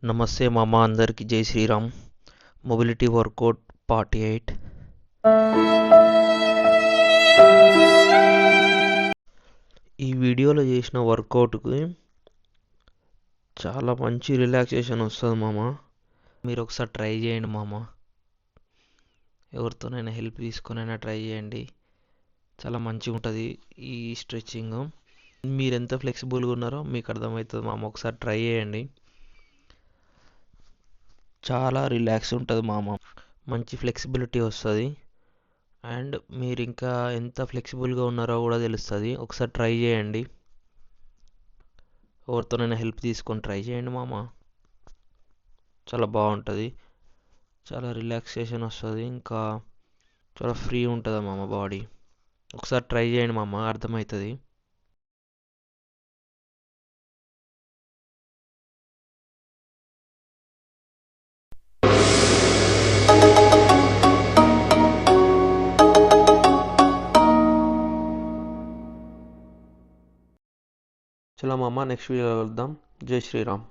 నమస్తే మామ, అందరికీ జై శ్రీరామ్. Mobility work out part 8. ఈ వీడియోలో చేసిన వర్కౌట్కి చాలా మంచి రిలాక్సేషన్ వస్తుంది మామ. మీరు ఒకసారి ట్రై చేయండి మామ. ఎవరితోనైనా హెల్ప్ తీసుకొనైనా ట్రై చేయండి. చాలా మంచిగా ఉంటుంది ఈ స్ట్రెచ్చింగ్. మీరు ఎంత ఫ్లెక్సిబుల్గా ఉన్నారో మీకు అర్థమవుతుంది మామ. ఒకసారి ట్రై చేయండి. చాలా రిలాక్స్ ఉంటుంది మామ. మంచి ఫ్లెక్సిబిలిటీ వస్తుంది. అండ్ మీరు ఇంకా ఎంత ఫ్లెక్సిబుల్గా ఉన్నారో కూడా తెలుస్తుంది. ఒకసారి ట్రై చేయండి. ఎవరితోనైనా హెల్ప్ తీసుకొని ట్రై చేయండి మామ. చాలా బాగుంటుంది. చాలా రిలాక్సేషన్ వస్తుంది. ఇంకా చాలా ఫ్రీ ఉంటుంది మామ బాడీ. ఒకసారి ట్రై చేయండి మామ, అర్థమవుతుంది. చలో మామ, నెక్స్ట్ వీడియోలో కలుద్దాం. జై శ్రీరామ్.